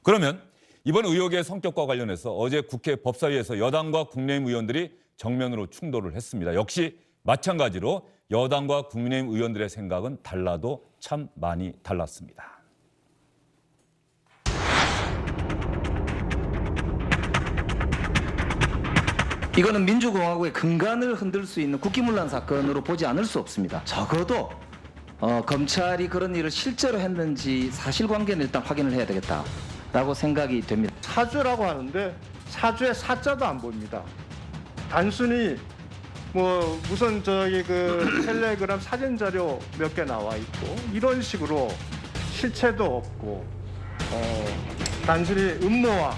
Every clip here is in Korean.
그러면 이번 의혹의 성격과 관련해서 어제 국회 법사위에서 여당과 국민의힘 의원들이 정면으로 충돌을 했습니다. 역시 마찬가지로 여당과 국민의힘 의원들의 생각은 달라도 참 많이 달랐습니다. 이거는 민주공화국의 근간을 흔들 수 있는 국기문란 사건으로 보지 않을 수 없습니다. 적어도 검찰이 그런 일을 실제로 했는지 사실관계는 일단 확인을 해야 되겠다라고 생각이 됩니다. 사주라고 하는데 사주에 사자도 안 보입니다. 단순히 무슨 그 텔레그램 사진 자료 몇 개 나와 있고 이런 식으로 실체도 없고 단순히 음모와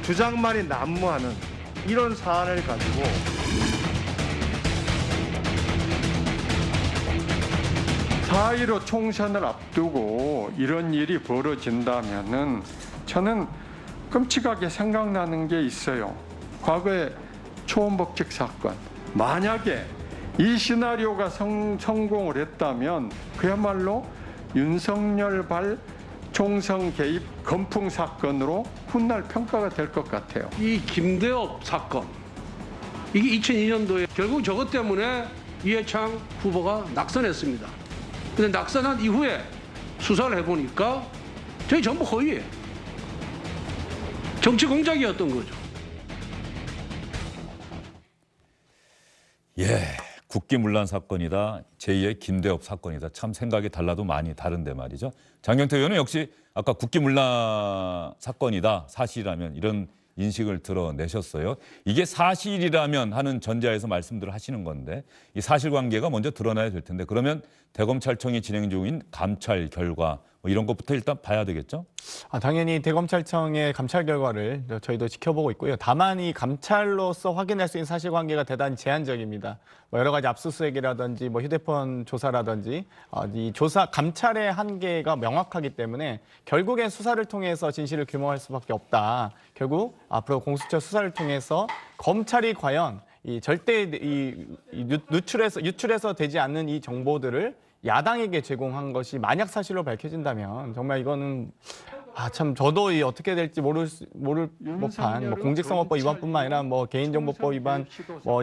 주장만이 난무하는 이런 사안을 가지고 사.15 총선을 앞두고 이런 일이 벌어진다면은 저는 끔찍하게 생각나는 게 있어요. 과거에 초원복직 사건. 만약에 이 시나리오가 성공을 했다면 그야말로 윤석열발 총선 개입 건풍 사건으로 훗날 평가가 될 것 같아요. 이 김대엽 사건, 이게 2002년도에 결국 저것 때문에 이해창 후보가 낙선했습니다. 근데 낙선한 이후에 수사를 해보니까 저희 전부 허위예요. 정치 공작이었던 거죠. 국기문란 사건이다. 제2의 김대엽 사건이다. 참 생각이 달라도 많이 다른데 말이죠. 장경태 의원은 역시 아까 국기문란 사건이다. 사실이라면 이런 인식을 드러내셨어요. 이게 사실이라면 하는 전제하에서 말씀들을 하시는 건데 이 사실관계가 먼저 드러나야 될 텐데 그러면 대검찰청이 진행 중인 감찰 결과 이런 것부터 일단 봐야 되겠죠? 당연히 대검찰청의 감찰 결과를 저희도 지켜보고 있고요. 다만 이 감찰로서 확인할 수 있는 사실관계가 대단히 제한적입니다. 여러 가지 압수수색이라든지 휴대폰 조사라든지 이 조사 감찰의 한계가 명확하기 때문에 결국엔 수사를 통해서 진실을 규명할 수밖에 없다. 결국 앞으로 공수처 수사를 통해서 검찰이 과연 이 절대 유출해서 되지 않는 이 정보들을 야당에게 제공한 것이 만약 사실로 밝혀진다면 정말 이거는 참 저도 어떻게 될지 모를 법한 공직선거법 위반뿐만 아니라 개인정보법 위반,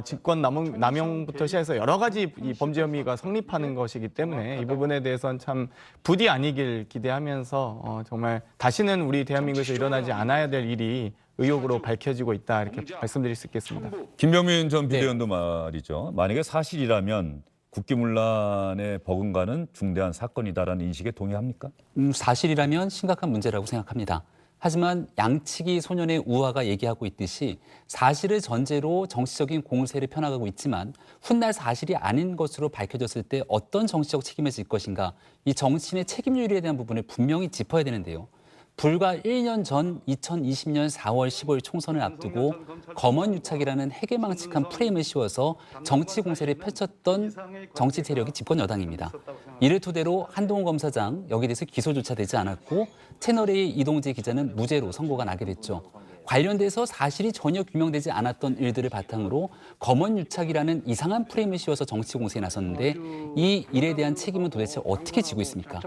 직권남용부터 시작해서 여러 가지 이 범죄 혐의가 성립하는 것이기 때문에 이 부분에 대해서는 참 부디 아니길 기대하면서 정말 다시는 우리 대한민국에서 일어나지 않아야 될 일이 의혹으로 밝혀지고 있다 이렇게 말씀드릴 수 있겠습니다. 김병민 전 비대위원도 말이죠. 만약에 사실이라면 국기문란에 버금가는 중대한 사건이다라는 인식에 동의합니까? 사실이라면 심각한 문제라고 생각합니다. 하지만 양측이 소년의 우화가 얘기하고 있듯이 사실을 전제로 정치적인 공세를 펴나가고 있지만 훗날 사실이 아닌 것으로 밝혀졌을 때 어떤 정치적 책임을 질 것인가 이 정치인의 책임률에 대한 부분을 분명히 짚어야 되는데요. 불과 1년 전 2020년 4월 15일 총선을 앞두고 검언유착이라는 해괴망측한 프레임을 씌워서 정치 공세를 펼쳤던 정치 세력이 집권 여당입니다. 이를 토대로 한동훈 검사장 여기에 대해서 기소조차 되지 않았고 채널A 이동재 기자는 무죄로 선고가 나게 됐죠. 관련돼서 사실이 전혀 규명되지 않았던 일들을 바탕으로 검언유착이라는 이상한 프레임을 씌워서 정치 공세에 나섰는데 이 일에 대한 책임은 도대체 어떻게 지고 있습니까?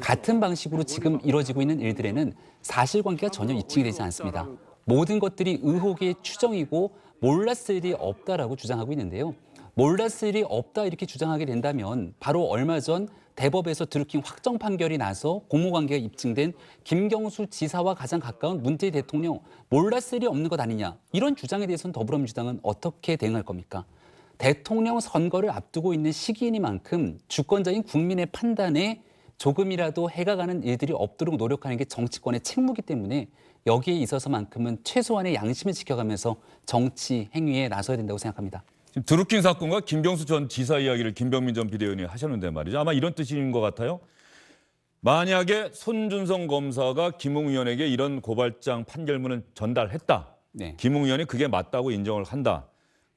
같은 방식으로 지금 이뤄지고 있는 일들에는 사실관계가 전혀 입증이 되지 않습니다. 모든 것들이 의혹의 추정이고 몰랐을 일이 없다라고 주장하고 있는데요. 몰랐을 일이 없다 이렇게 주장하게 된다면 바로 얼마 전 대법에서 드루킹 확정 판결이 나서 공모관계가 입증된 김경수 지사와 가장 가까운 문재인 대통령 몰랐을 일이 없는 것 아니냐 이런 주장에 대해서는 더불어민주당은 어떻게 대응할 겁니까? 대통령 선거를 앞두고 있는 시기이니만큼 주권자인 국민의 판단에 조금이라도 해가 가는 일들이 없도록 노력하는 게 정치권의 책무이기 때문에 여기에 있어서만큼은 최소한의 양심을 지켜가면서 정치 행위에 나서야 된다고 생각합니다. 지금 드루킹 사건과 김경수 전 지사 이야기를 김병민 전 비대위원이 하셨는데 말이죠. 아마 이런 뜻인 것 같아요. 만약에 손준성 검사가 김웅 의원에게 이런 고발장 판결문을 전달했다. 네. 김웅 의원이 그게 맞다고 인정을 한다.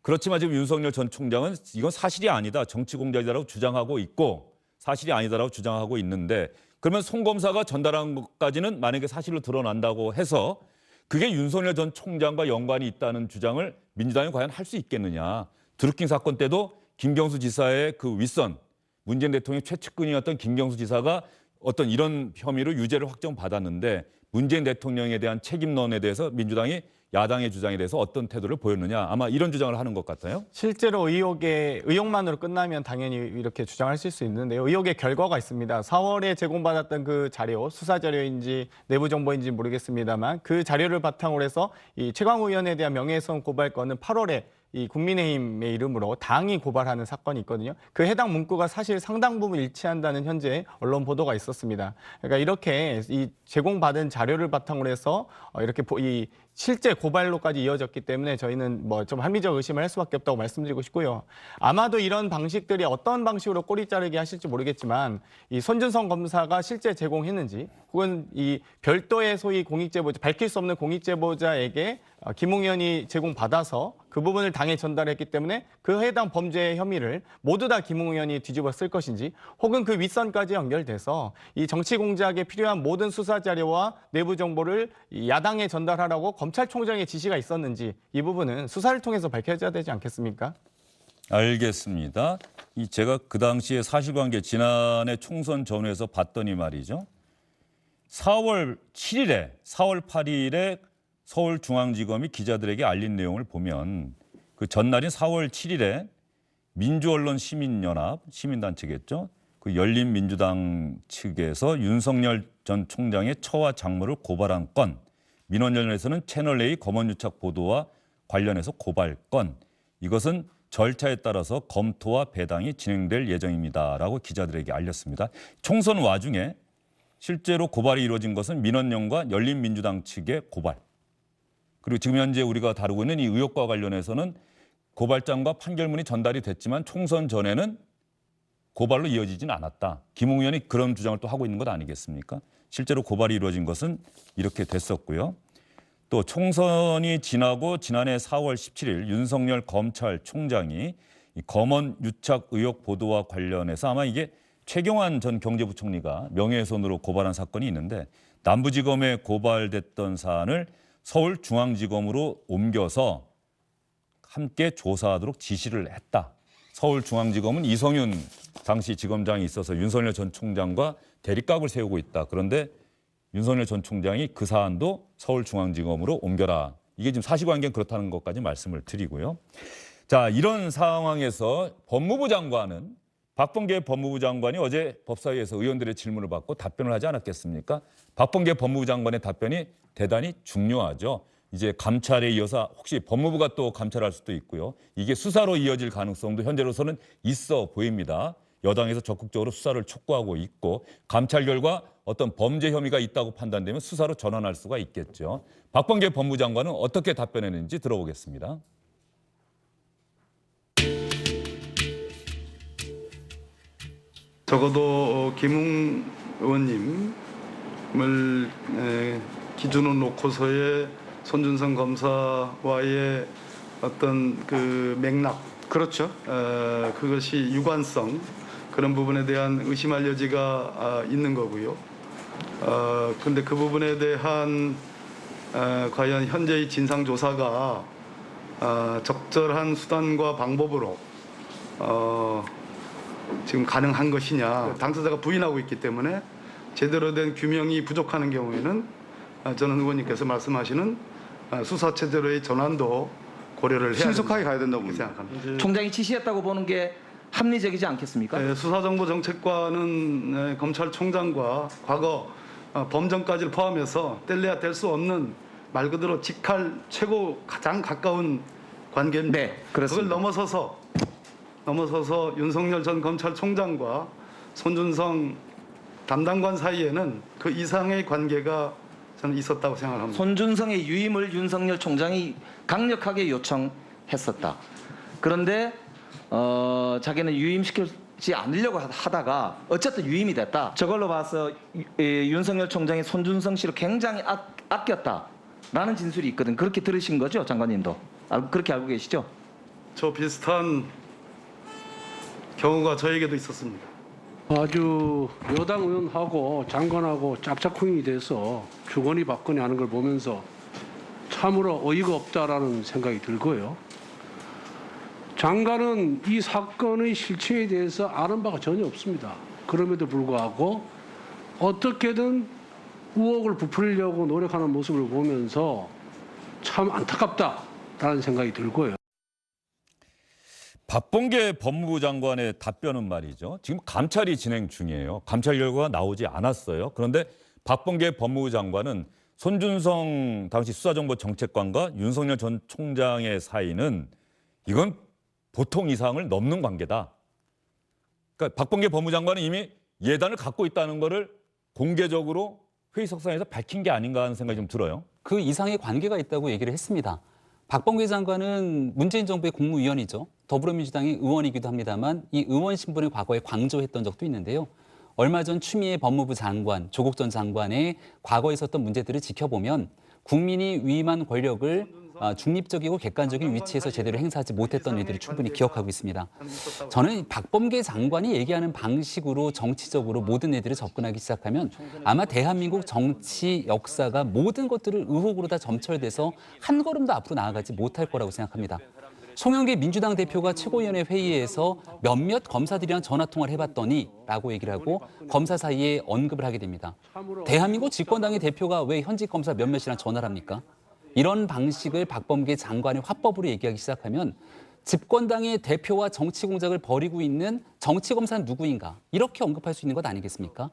그렇지만 지금 윤석열 전 총장은 이건 사실이 아니다. 정치 공작이라고 주장하고 있고 사실이 아니다라고 주장하고 있는데 그러면 송 검사가 전달한 것까지는 만약에 사실로 드러난다고 해서 그게 윤석열 전 총장과 연관이 있다는 주장을 민주당이 과연 할 수 있겠느냐. 드루킹 사건 때도 김경수 지사의 그 윗선, 문재인 대통령의 최측근이었던 김경수 지사가 어떤 이런 혐의로 유죄를 확정받았는데 문재인 대통령에 대한 책임론에 대해서 민주당이 야당의 주장에 대해서 어떤 태도를 보였느냐. 아마 이런 주장을 하는 것 같아요. 실제로 의혹만으로 끝나면 당연히 이렇게 주장하실 수 있는데요. 의혹의 결과가 있습니다. 4월에 제공받았던 그 자료, 수사 자료인지 내부 정보인지 모르겠습니다만 그 자료를 바탕으로 해서 이 최광우 의원에 대한 명예훼손 고발건은 8월에 이 국민의힘의 이름으로 당이 고발하는 사건이 있거든요. 그 해당 문구가 사실 상당 부분 일치한다는 현재 언론 보도가 있었습니다. 그러니까 이렇게 이 제공받은 자료를 바탕으로 해서 이렇게 이 실제 고발로까지 이어졌기 때문에 저희는 뭐 좀 합리적 의심을 할 수밖에 없다고 말씀드리고 싶고요. 아마도 이런 방식들이 어떤 방식으로 꼬리 자르기 하실지 모르겠지만 이 손준성 검사가 실제 제공했는지 혹은 이 별도의 소위 공익제보자, 밝힐 수 없는 공익제보자에게 김웅 의원이 제공받아서 그 부분을 당에 전달했기 때문에 그 해당 범죄 혐의를 모두 다 김웅 의원이 뒤집어 쓸 것인지 혹은 그 윗선까지 연결돼서 이 정치 공작에 필요한 모든 수사 자료와 내부 정보를 야당에 전달하라고 검찰총장의 지시가 있었는지 이 부분은 수사를 통해서 밝혀져야 되지 않겠습니까? 알겠습니다. 제가 그 당시에 사실관계 지난해 총선 전후에서 봤더니 말이죠. 4월 8일에 서울중앙지검이 기자들에게 알린 내용을 보면 그 전날인 4월 7일에 민주언론시민연합, 시민단체겠죠. 그 열린민주당 측에서 윤석열 전 총장의 처와 작물을 고발한 건, 민원연에서는 채널A 검언유착 보도와 관련해서 고발 건, 이것은 절차에 따라서 검토와 배당이 진행될 예정입니다라고 기자들에게 알렸습니다. 총선 와중에 실제로 고발이 이루어진 것은 민원연과 열린민주당 측의 고발. 그리고 지금 현재 우리가 다루고 있는 이 의혹과 관련해서는 고발장과 판결문이 전달이 됐지만 총선 전에는 고발로 이어지지는 않았다. 김웅 의원이 그런 주장을 또 하고 있는 것 아니겠습니까? 실제로 고발이 이루어진 것은 이렇게 됐었고요. 또 총선이 지나고 지난해 4월 17일 윤석열 검찰총장이 이 검언 유착 의혹 보도와 관련해서 아마 이게 최경환 전 경제부총리가 명예훼손으로 고발한 사건이 있는데 남부지검에 고발됐던 사안을 서울중앙지검으로 옮겨서 함께 조사하도록 지시를 했다. 서울중앙지검은 이성윤 당시 지검장이 있어서 윤석열 전 총장과 대립각을 세우고 있다. 그런데 윤석열 전 총장이 그 사안도 서울중앙지검으로 옮겨라. 이게 지금 사실관계는 그렇다는 것까지 말씀을 드리고요. 자, 이런 상황에서 법무부 장관은 박범계 법무부 장관이 어제 법사위에서 의원들의 질문을 받고 답변을 하지 않았겠습니까? 박범계 법무부 장관의 답변이 대단히 중요하죠. 이제 감찰에 이어서 혹시 법무부가 또 감찰할 수도 있고요. 이게 수사로 이어질 가능성도 현재로서는 있어 보입니다. 여당에서 적극적으로 수사를 촉구하고 있고 감찰 결과 어떤 범죄 혐의가 있다고 판단되면 수사로 전환할 수가 있겠죠. 박범계 법무부 장관은 어떻게 답변했는지 들어보겠습니다. 적어도 김웅 의원님을 기준으로 놓고서의 손준성 검사와의 어떤 그 맥락, 그렇죠. 그것이 유관성 그런 부분에 대한 의심할 여지가 있는 거고요. 근데 그 부분에 대한 과연 현재의 진상 조사가 적절한 수단과 방법으로 지금 가능한 것이냐. 당사자가 부인하고 있기 때문에 제대로 된 규명이 부족하는 경우에는 저는 의원님께서 말씀하시는 수사 체제로의 전환도 고려를 해야 신속하게 가야 된다고 생각합니다. 총장이 지시했다고 보는 게 합리적이지 않겠습니까? 수사정보정책관은 검찰총장과 과거 범정까지를 포함해서 뗄래야 뗄 수 없는 말 그대로 직할 최고 가장 가까운 관계입니다. 네, 그렇습니다. 그걸 넘어서서 윤석열 전 검찰총장과 손준성 담당관 사이에는 그 이상의 관계가 저는 있었다고 생각합니다. 손준성의 유임을 윤석열 총장이 강력하게 요청했었다. 그런데 자기는 유임시키지 않으려고 하다가 어쨌든 유임이 됐다. 저걸로 봐서 윤석열 총장이 손준성 씨를 굉장히 아꼈다라는 진술이 있거든. 그렇게 들으신 거죠, 장관님도? 그렇게 알고 계시죠? 저 비슷한 경우가 저에게도 있었습니다. 아주 여당 의원하고 장관하고 짝짝꿍이 돼서 주거니 받거니 하는 걸 보면서 참으로 어이가 없다라는 생각이 들고요. 장관은 이 사건의 실체에 대해서 아는 바가 전혀 없습니다. 그럼에도 불구하고 어떻게든 의혹을 부풀리려고 노력하는 모습을 보면서 참 안타깝다라는 생각이 들고요. 박범계 법무부 장관의 답변은 말이죠. 지금 감찰이 진행 중이에요. 감찰 결과가 나오지 않았어요. 그런데 박범계 법무부 장관은 손준성 당시 수사정보정책관과 윤석열 전 총장의 사이는 이건 보통 이상을 넘는 관계다. 그러니까 박범계 법무부 장관은 이미 예단을 갖고 있다는 거를 공개적으로 회의석상에서 밝힌 게 아닌가 하는 생각이 좀 들어요. 그 이상의 관계가 있다고 얘기를 했습니다. 박범계 장관은 문재인 정부의 국무위원이죠. 더불어민주당의 의원이기도 합니다만 이 의원 신분을 과거에 강조했던 적도 있는데요. 얼마 전 추미애 법무부 장관, 조국 전 장관의 과거에 있었던 문제들을 지켜보면 국민이 위임한 권력을 중립적이고 객관적인 위치에서 제대로 행사하지 못했던 일들을 충분히 기억하고 있습니다. 저는 박범계 장관이 얘기하는 방식으로 정치적으로 모든 일들을 접근하기 시작하면 아마 대한민국 정치 역사가 모든 것들을 의혹으로 다 점철돼서 한 걸음도 앞으로 나아가지 못할 거라고 생각합니다. 송영길 민주당 대표가 최고위원회 회의에서 몇몇 검사들이랑 전화통화를 해봤더니 라고 얘기를 하고 검사 사이에 언급을 하게 됩니다. 대한민국 집권당의 대표가 왜 현직 검사 몇몇이랑 전화를 합니까? 이런 방식을 박범계 장관의 화법으로 얘기하기 시작하면 집권당의 대표와 정치 공작을 벌이고 있는 정치검사는 누구인가 이렇게 언급할 수 있는 것 아니겠습니까?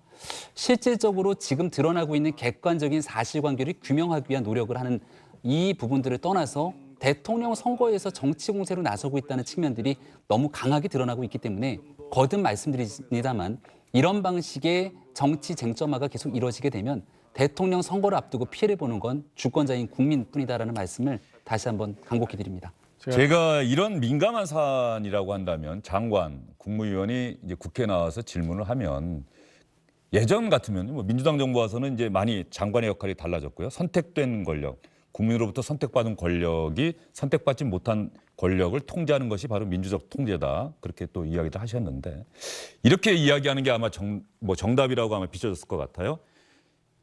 실질적으로 지금 드러나고 있는 객관적인 사실관계를 규명하기 위한 노력을 하는 이 부분들을 떠나서 대통령 선거에서 정치 공세로 나서고 있다는 측면들이 너무 강하게 드러나고 있기 때문에 거듭 말씀드립니다만 이런 방식의 정치 쟁점화가 계속 이루어지게 되면 대통령 선거를 앞두고 피해를 보는 건 주권자인 국민뿐이다라는 말씀을 다시 한번 간곡히 드립니다. 제가 이런 민감한 사안이라고 한다면 장관, 국무위원이 이제 국회에 나와서 질문을 하면 예전 같으면 뭐 민주당 정부 와서는 이제 많이 장관의 역할이 달라졌고요. 선택된 권력, 국민으로부터 선택받은 권력이 선택받지 못한 권력을 통제하는 것이 바로 민주적 통제다. 그렇게 또 이야기도 하셨는데 이렇게 이야기하는 게 아마 정답이라고 아마 비춰졌을 것 같아요.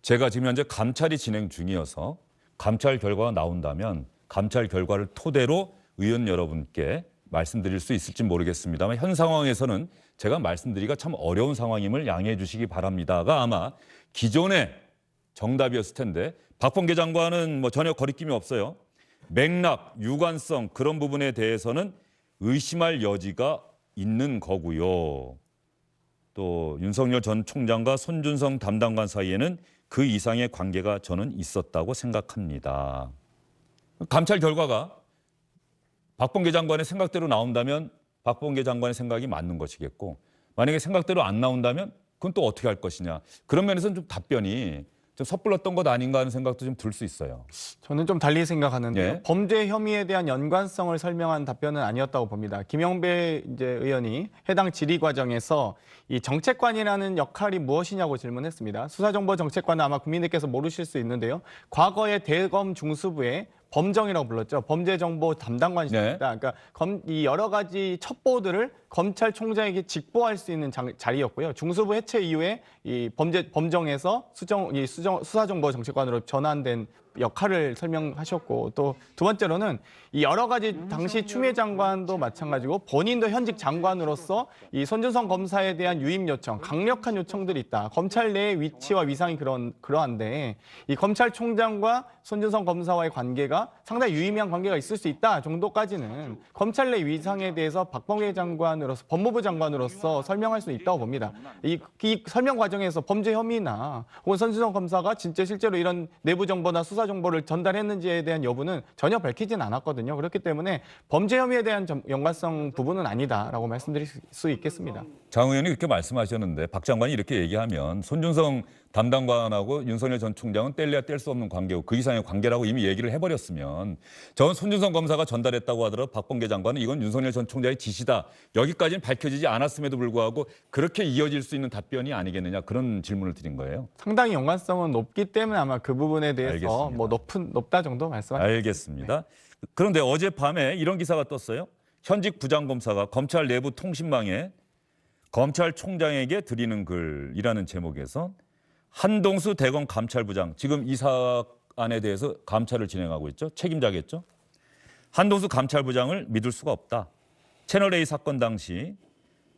제가 지금 현재 감찰이 진행 중이어서 감찰 결과가 나온다면 감찰 결과를 토대로 의원 여러분께 말씀드릴 수 있을지 모르겠습니다만 현 상황에서는 제가 말씀드리기가 참 어려운 상황임을 양해해 주시기 바랍니다가 아마 기존의 정답이었을 텐데 박범계 장관은 뭐 전혀 거리낌이 없어요. 맥락, 유관성 그런 부분에 대해서는 의심할 여지가 있는 거고요. 또 윤석열 전 총장과 손준성 담당관 사이에는 그 이상의 관계가 저는 있었다고 생각합니다. 감찰 결과가 박범계 장관의 생각대로 나온다면 박범계 장관의 생각이 맞는 것이겠고 만약에 생각대로 안 나온다면 그건 또 어떻게 할 것이냐. 그런 면에서는 좀 답변이 좀 섣불렀던 것 아닌가 하는 생각도 좀 들 수 있어요. 저는 좀 달리 생각하는데요. 예. 범죄 혐의에 대한 연관성을 설명한 답변은 아니었다고 봅니다. 김영배 의원이 해당 질의 과정에서 이 정책관이라는 역할이 무엇이냐고 질문했습니다. 수사정보정책관은 아마 국민들께서 모르실 수 있는데요. 과거에 대검 중수부에 범정이라고 불렀죠. 범죄정보 담당관이십니다. 네. 그러니까 이 여러 가지 첩보들을 검찰총장에게 직보할 수 있는 자리였고요. 중수부 해체 이후에 이 범정에서 수사정보정책관으로 전환된 역할을 설명하셨고 또 두 번째로는 이 여러 가지 당시 추미애 장관도 마찬가지고 본인도 현직 장관으로서 이 손준성 검사에 대한 유임 요청, 강력한 요청들이 있다. 검찰 내의 위치와 위상이 그러한데 이 검찰총장과 손준성 검사와의 관계가 상당히 유의미한 관계가 있을 수 있다 정도까지는 검찰 내 위상에 대해서 박범계 장관으로서 법무부 장관으로서 설명할 수 있다고 봅니다. 이 설명 과정에서 범죄 혐의나 혹은 손준성 검사가 진짜 실제로 이런 내부 정보나 수사 정보를 전달했는지에 대한 여부는 전혀 밝히진 않았거든요. 그렇기 때문에 범죄 혐의에 대한 연관성 부분은 아니다라고 말씀드릴 수 있겠습니다. 장 의원이 이렇게 말씀하셨는데 박 장관이 이렇게 얘기하면 손준성 담당관하고 윤석열 전 총장은 뗄래야 뗄 수 없는 관계고 그 이상의 관계라고 이미 얘기를 해버렸으면 저는 손준성 검사가 전달했다고 하더라도 박범계 장관은 이건 윤석열 전 총장의 지시다. 여기까지는 밝혀지지 않았음에도 불구하고 그렇게 이어질 수 있는 답변이 아니겠느냐 그런 질문을 드린 거예요. 상당히 연관성은 높기 때문에 아마 그 부분에 대해서 알겠습니다. 뭐 높다 정도 말씀하셨습니다. 알겠습니다. 그런데 어젯밤에 이런 기사가 떴어요. 현직 부장검사가 검찰 내부 통신망에 검찰총장에게 드리는 글이라는 제목에서 한동수 대검 감찰부장, 지금 이 사안에 대해서 감찰을 진행하고 있죠. 책임자겠죠. 한동수 감찰부장을 믿을 수가 없다. 채널A 사건 당시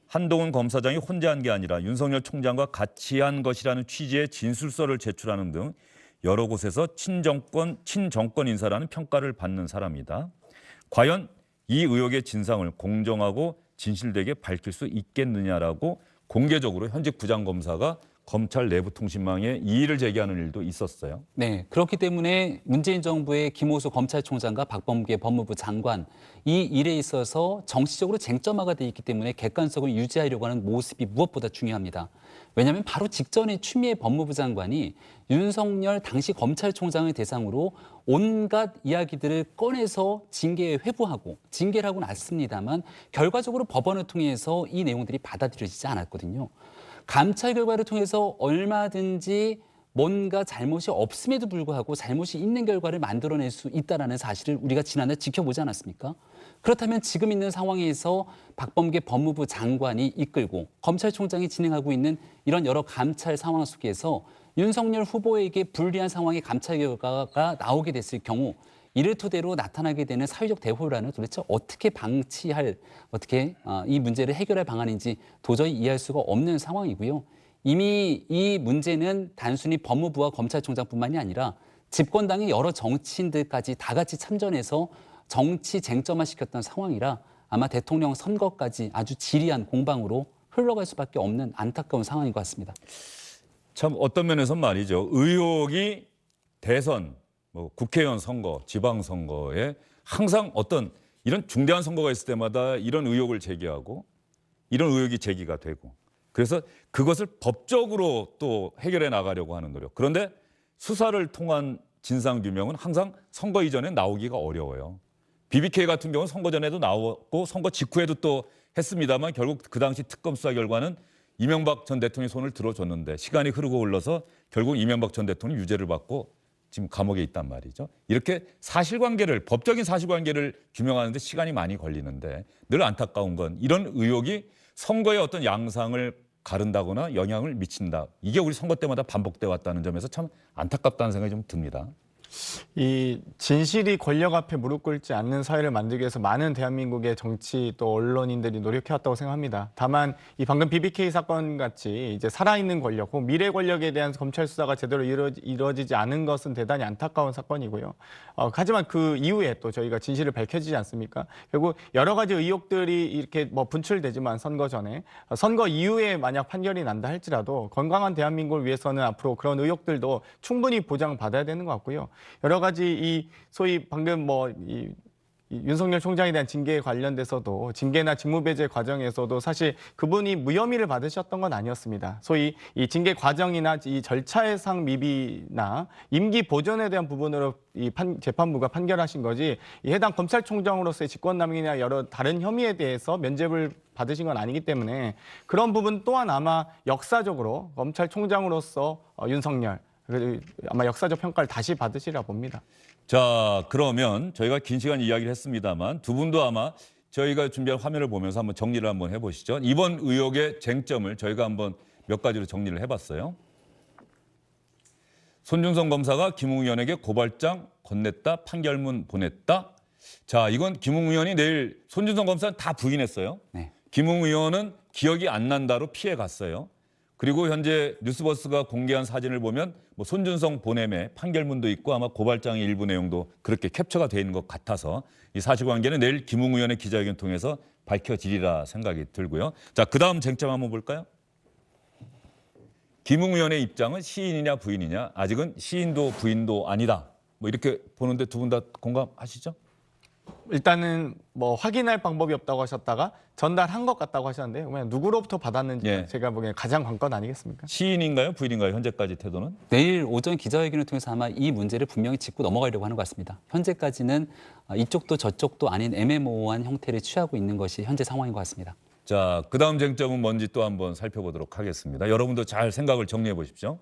한동훈 검사장이 혼자 한 게 아니라 윤석열 총장과 같이 한 것이라는 취지의 진술서를 제출하는 등 여러 곳에서 친정권 인사라는 평가를 받는 사람이다. 과연 이 의혹의 진상을 공정하고 진실되게 밝힐 수 있겠느냐라고 공개적으로 현직 부장검사가 검찰 내부 통신망에 이의를 제기하는 일도 있었어요. 네, 그렇기 때문에 문재인 정부의 김호수 검찰총장과 박범계 법무부 장관 이 일에 있어서 정치적으로 쟁점화가 돼 있기 때문에 객관성을 유지하려고 하는 모습이 무엇보다 중요합니다. 왜냐하면 바로 직전에 추미애 법무부 장관이 윤석열 당시 검찰총장을 대상으로 온갖 이야기들을 꺼내서 징계에 회부하고 징계를 하고 났습니다만 결과적으로 법원을 통해서 이 내용들이 받아들여지지 않았거든요. 감찰 결과를 통해서 얼마든지 뭔가 잘못이 없음에도 불구하고 잘못이 있는 결과를 만들어낼 수 있다는 사실을 우리가 지난해 지켜보지 않았습니까? 그렇다면 지금 있는 상황에서 박범계 법무부 장관이 이끌고 검찰총장이 진행하고 있는 이런 여러 감찰 상황 속에서 윤석열 후보에게 불리한 상황의 감찰 결과가 나오게 됐을 경우 이를 토대로 나타나게 되는 사회적 대혼란을 도대체 어떻게 방치할, 어떻게 이 문제를 해결할 방안인지 도저히 이해할 수가 없는 상황이고요. 이미 이 문제는 단순히 법무부와 검찰총장뿐만이 아니라 집권당의 여러 정치인들까지 다 같이 참전해서 정치 쟁점화시켰던 상황이라 아마 대통령 선거까지 아주 지리한 공방으로 흘러갈 수밖에 없는 안타까운 상황인 것 같습니다. 참 어떤 면에서는 말이죠. 의혹이 대선, 국회의원 선거, 지방선거에 항상 어떤 이런 중대한 선거가 있을 때마다 이런 의혹을 제기하고 이런 의혹이 제기가 되고 그래서 그것을 법적으로 또 해결해 나가려고 하는 노력. 그런데 수사를 통한 진상규명은 항상 선거 이전에 나오기가 어려워요. BBK 같은 경우는 선거 전에도 나왔고 선거 직후에도 또 했습니다만 결국 그 당시 특검 수사 결과는 이명박 전 대통령이 손을 들어줬는데 시간이 흐르고 흘러서 결국 이명박 전 대통령이 유죄를 받고 지금 감옥에 있단 말이죠. 이렇게 사실관계를 법적인 사실관계를 규명하는데 시간이 많이 걸리는데 늘 안타까운 건 이런 의혹이 선거의 어떤 양상을 가른다거나 영향을 미친다. 이게 우리 선거 때마다 반복돼 왔다는 점에서 참 안타깝다는 생각이 좀 듭니다. 이 진실이 권력 앞에 무릎 꿇지 않는 사회를 만들기 위해서 많은 대한민국의 정치 또 언론인들이 노력해왔다고 생각합니다. 다만 이 방금 BBK 사건 같이 이제 살아있는 권력, 혹은 미래 권력에 대한 검찰 수사가 제대로 이루어지지 않은 것은 대단히 안타까운 사건이고요. 하지만 그 이후에 또 저희가 진실을 밝혀지지 않습니까? 결국 여러 가지 의혹들이 이렇게 분출되지만 선거 전에 선거 이후에 만약 판결이 난다 할지라도 건강한 대한민국을 위해서는 앞으로 그런 의혹들도 충분히 보장받아야 되는 것 같고요. 여러 가지 이 소위 방금 이 윤석열 총장에 대한 징계에 관련돼서도 징계나 직무배제 과정에서도 사실 그분이 무혐의를 받으셨던 건 아니었습니다. 소위 이 징계 과정이나 이 절차상 미비나 임기 보존에 대한 부분으로 이 재판부가 판결하신 거지 이 해당 검찰총장으로서의 직권남용이나 여러 다른 혐의에 대해서 면죄부를 받으신 건 아니기 때문에 그런 부분 또한 아마 역사적으로 검찰총장으로서 윤석열 아마 역사적 평가를 다시 받으시리라 봅니다. 자, 그러면 저희가 긴 시간 이야기를 했습니다만 두 분도 아마 저희가 준비한 화면을 보면서 한번 정리를 한번 해보시죠. 이번 의혹의 쟁점을 저희가 한번 몇 가지로 정리를 해봤어요. 손준성 검사가 김웅 의원에게 고발장 건넸다, 판결문 보냈다. 자, 이건 김웅 의원이 내일 손준성 검사는 다 부인했어요. 네. 김웅 의원은 기억이 안 난다로 피해 갔어요. 그리고 현재 뉴스버스가 공개한 사진을 보면 손준성 보냄에 판결문도 있고 아마 고발장의 일부 내용도 그렇게 캡처가 돼 있는 것 같아서 이 사실관계는 내일 김웅 의원의 기자회견 통해서 밝혀지리라 생각이 들고요. 자, 그다음 쟁점 한번 볼까요? 김웅 의원의 입장은 시인이냐 부인이냐 아직은 시인도 부인도 아니다. 이렇게 보는데 두 분 다 공감하시죠? 일단은 확인할 방법이 없다고 하셨다가 전달한 것 같다고 하셨는데요. 그냥 누구로부터 받았는지 예. 제가 보기엔 가장 관건 아니겠습니까? 시인인가요? 부인인가요? 현재까지 태도는? 내일 오전 기자회견을 통해서 아마 이 문제를 분명히 짚고 넘어가려고 하는 것 같습니다. 현재까지는 이쪽도 저쪽도 아닌 애매모호한 형태를 취하고 있는 것이 현재 상황인 것 같습니다. 자, 그다음 쟁점은 뭔지 또 한번 살펴보도록 하겠습니다. 여러분도 잘 생각을 정리해 보십시오.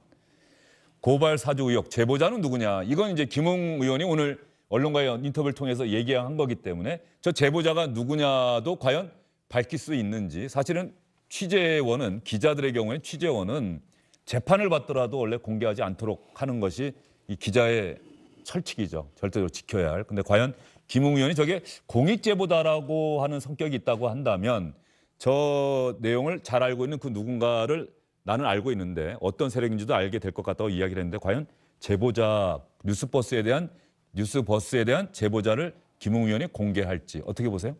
고발 사주 의혹 제보자는 누구냐? 이건 이제 김웅 의원이 오늘 언론과의 인터뷰를 통해서 얘기한 거기 때문에 저 제보자가 누구냐도 과연 밝힐 수 있는지 사실은 취재원은 기자들의 경우에 취재원은 재판을 받더라도 원래 공개하지 않도록 하는 것이 이 기자의 철칙이죠. 절대로 지켜야 할. 근데 과연 김웅 의원이 저게 공익 제보다라고 하는 성격이 있다고 한다면 저 내용을 잘 알고 있는 그 누군가를 나는 알고 있는데 어떤 세력인지도 알게 될 것 같다고 이야기를 했는데 과연 제보자 뉴스버스에 대한 제보자를 김웅 의원이 공개할지 어떻게 보세요?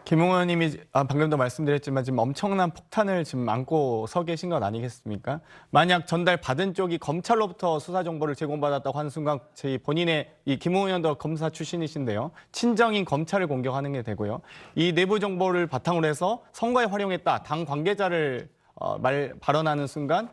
김웅 의원님이 방금도 말씀드렸지만 지금 엄청난 폭탄을 지금 안고 서 계신 건 아니겠습니까? 만약 전달받은 쪽이 검찰로부터 수사 정보를 제공받았다고 하는 순간 본인의 이 김웅 의원도 검사 출신이신데요. 친정인 검찰을 공격하는 게 되고요. 이 내부 정보를 바탕으로 해서 선거에 활용했다. 당 관계자를 발언하는 순간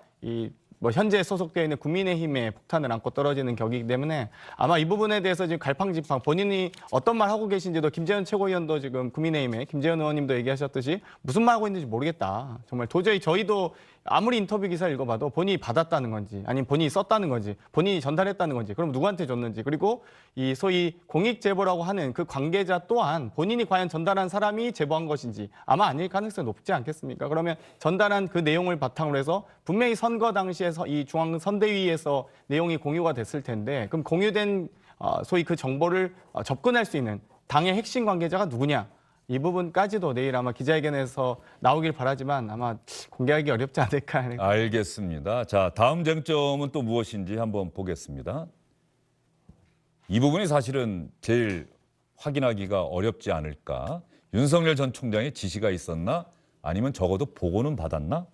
현재 소속되어 있는 국민의힘의 폭탄을 안고 떨어지는 격이기 때문에 아마 이 부분에 대해서 지금 갈팡질팡 본인이 어떤 말 하고 계신지도 김재현 최고위원도 지금 국민의힘의 김재현 의원님도 얘기하셨듯이 무슨 말 하고 있는지 모르겠다. 정말 도저히 저희도 아무리 인터뷰 기사를 읽어봐도 본인이 받았다는 건지 아니면 본인이 썼다는 건지 본인이 전달했다는 건지 그럼 누구한테 줬는지 그리고 이 소위 공익 제보라고 하는 그 관계자 또한 본인이 과연 전달한 사람이 제보한 것인지 아마 아닐 가능성이 높지 않겠습니까? 그러면 전달한 그 내용을 바탕으로 해서 분명히 선거 당시에서 이 중앙선대위에서 내용이 공유가 됐을 텐데 그럼 공유된 소위 그 정보를 접근할 수 있는 당의 핵심 관계자가 누구냐? 이 부분까지도 내일 아마 기자회견에서 나오길 바라지만 아마 공개하기 어렵지 않을까. 알겠습니다. 자, 다음 쟁점은 또 무엇인지 한번 보겠습니다. 이 부분이 사실은 제일 확인하기가 어렵지 않을까. 윤석열 전 총장의 지시가 있었나? 아니면 적어도 보고는 받았나?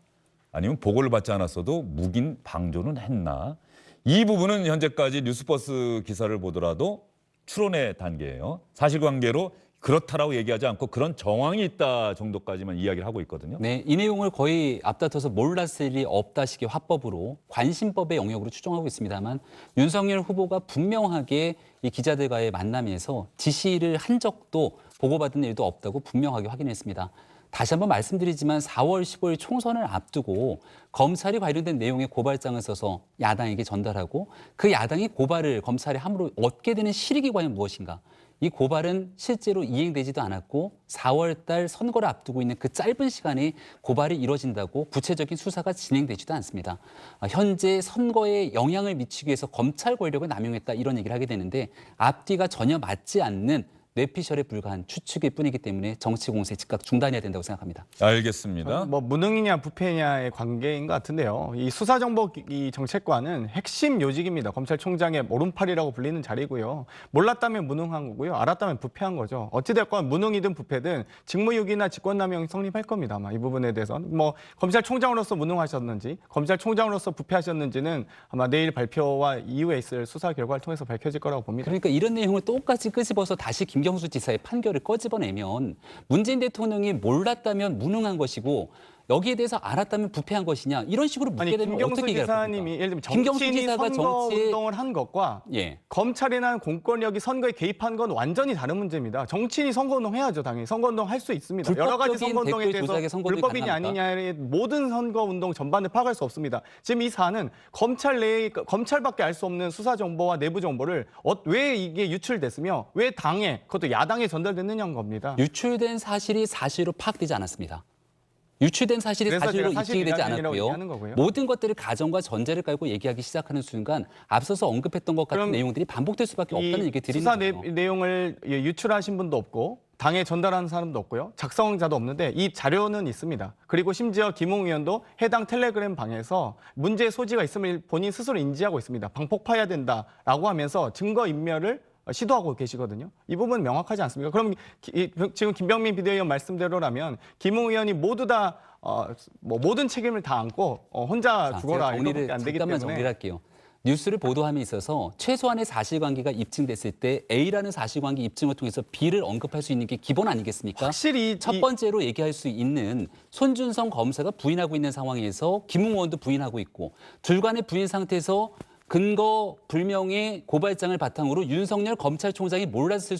아니면 보고를 받지 않았어도 묵인 방조는 했나? 이 부분은 현재까지 뉴스버스 기사를 보더라도 추론의 단계예요. 사실관계로 그렇다라고 얘기하지 않고 그런 정황이 있다 정도까지만 이야기를 하고 있거든요. 네, 이 내용을 거의 앞다퉈서 몰랐을 리 없다시기 화법으로 관심법의 영역으로 추정하고 있습니다만 윤석열 후보가 분명하게 이 기자들과의 만남에서 지시를 한 적도 보고받은 일도 없다고 분명하게 확인했습니다. 다시 한번 말씀드리지만 4월 15일 총선을 앞두고 검찰이 관련된 내용의 고발장을 써서 야당에게 전달하고 그 야당이 고발을 검찰에 함으로 얻게 되는 실익이 과연 무엇인가? 이 고발은 실제로 이행되지도 않았고 4월 달 선거를 앞두고 있는 그 짧은 시간에 고발이 이뤄진다고 구체적인 수사가 진행되지도 않습니다. 현재 선거에 영향을 미치기 위해서 검찰 권력을 남용했다 이런 얘기를 하게 되는데 앞뒤가 전혀 맞지 않는 뇌피셜에 불과한 추측일 뿐이기 때문에 정치 공세 즉각 중단해야 된다고 생각합니다. 알겠습니다. 뭐 무능이냐 부패냐의 관계인 것 같은데요. 이 수사정보 이 정책관은 핵심 요직입니다. 검찰총장의 오른팔이라고 불리는 자리고요. 몰랐다면 무능한 거고요. 알았다면 부패한 거죠. 어찌됐건 무능이든 부패든 직무유기나 직권남용이 성립할 겁니다. 아마 이 부분에 대해서는 뭐 검찰총장으로서 무능하셨는지 검찰총장으로서 부패하셨는지는 아마 내일 발표와 이후에 있을 수사 결과를 통해서 밝혀질 거라고 봅니다. 그러니까 이런 내용을 똑같이 끄집어서 다시 김경수 지사의 판결을 꺼집어내면 문재인 대통령이 몰랐다면 무능한 것이고 여기에 대해서 알았다면 부패한 것이냐 이런 식으로 묻게 되면 김경수 어떻게 얘기할 겁니까? 지사님이 예를 들면 김경수 정치인이 지사가 선거 운동을 한 것과 검찰이나 공권력이 선거에 개입한 건 완전히 다른 문제입니다. 정치인이 선거운동 해야죠. 당연히 선거운동 할 수 있습니다. 여러 가지 선거운동에 대해서 불법이냐 아니냐의 모든 선거운동 전반을 파악할 수 없습니다. 지금 이 사안은 검찰 내에 검찰밖에 알 수 없는 수사 정보와 내부 정보를 왜 이게 유출됐으며 왜 당에 그것도 야당에 전달됐느냐는 겁니다. 유출된 사실이 사실로 파악되지 않았습니다. 유출된 사실이 사실로 입증이 되지 않았고요. 모든 것들을 가정과 전제를 깔고 얘기하기 시작하는 순간 앞서서 언급했던 것 같은 내용들이 반복될 수밖에 없다는 얘기 드리는 거예요. 수사 내용을 유출하신 분도 없고 당에 전달하는 사람도 없고요. 작성자도 없는데 이 자료는 있습니다. 그리고 심지어 김웅 의원도 해당 텔레그램 방에서 문제의 소지가 있음을 본인 스스로 인지하고 있습니다. 방폭파해야 된다라고 하면서 증거인멸을 시도하고 계시거든요. 이 부분은 명확하지 않습니까? 그럼 지금 김병민 비대위원 말씀대로라면 김웅 의원이 모두 다 모든 책임을 다 안고 혼자 죽어라 이거밖에 안 되기 때문에. 잠깐만 정리를 할게요. 뉴스를 보도함에 있어서 최소한의 사실관계가 입증됐을 때 A라는 사실관계 입증을 통해서 B를 언급할 수 있는 게 기본 아니겠습니까? 확실히 첫 번째로 얘기할 수 있는 손준성 검사가 부인하고 있는 상황에서 김웅 의원도 부인하고 있고 둘 간의 부인 상태에서 근거 불명의 고발장을 바탕으로 윤석열 검찰총장이 몰랐을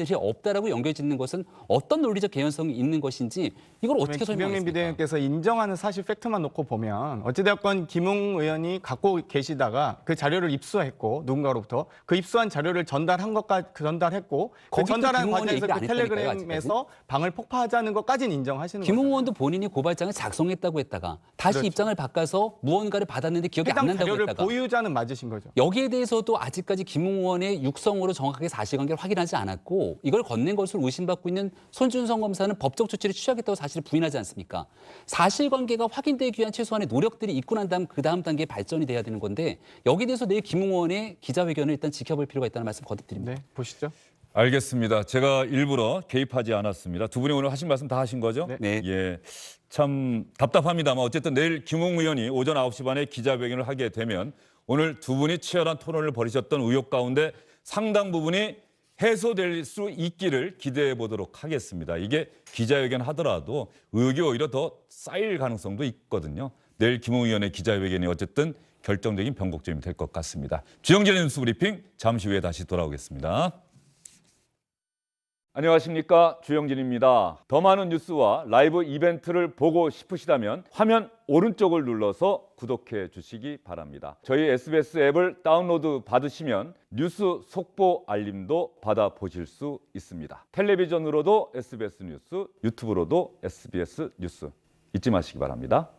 리 없다라고 연결짓는 것은 어떤 논리적 개연성이 있는 것인지 이걸 어떻게 설명하겠습니까? 김병민 비대위원께서 인정하는 사실 팩트만 놓고 보면 어찌되었건 김웅 의원이 갖고 계시다가 그 자료를 입수했고 누군가로부터 그 입수한 자료를 전달했고 그 전달한 과정에서 그 텔레그램에서 방을 폭파하자는 것까지는 인정하시는 거죠. 김웅 의원도 본인이 고발장을 작성했다고 했다가 다시 그렇죠. 입장을 바꿔서 무언가를 받았는데 기억이 안 난다고 자료를 했다가 보유자는 맞으신 거죠. 여기에 대해서도 아직까지 김웅 의원의 육성으로 정확하게 사실관계를 확인하지 않았고 않았고 이걸 건넨 것으로 의심받고 있는 손준성 검사는 법적 조치를 취하겠다고 사실을 부인하지 않습니까? 사실관계가 확인되기 위한 최소한의 노력들이 있고 난 다음 그 다음 단계에 발전이 돼야 되는 건데 여기에 대해서 내일 김웅원의 기자회견을 일단 지켜볼 필요가 있다는 말씀 거듭드립니다. 네, 보시죠. 알겠습니다. 제가 일부러 개입하지 않았습니다. 두 분이 오늘 하신 말씀 다 하신 거죠? 네. 예, 참 답답합니다만 어쨌든 내일 김웅 의원이 오전 9시 반에 기자회견을 하게 되면 오늘 두 분이 치열한 토론을 벌이셨던 의혹 가운데 상당 부분이 해소될 수 있기를 기대해 보도록 하겠습니다. 이게 기자회견 하더라도 의혹이 오히려 더 쌓일 가능성도 있거든요. 내일 김웅 의원의 기자회견이 어쨌든 결정적인 변곡점이 될 것 같습니다. 주영진의 뉴스 브리핑 잠시 후에 다시 돌아오겠습니다. 안녕하십니까, 주영진입니다. 더 많은 뉴스와 라이브 이벤트를 보고 싶으시다면 화면 오른쪽을 눌러서 구독해 주시기 바랍니다. 저희 SBS 앱을 다운로드 받으시면 뉴스 속보 알림도 받아보실 수 있습니다. 텔레비전으로도 SBS 뉴스, 유튜브로도 SBS 뉴스 잊지 마시기 바랍니다.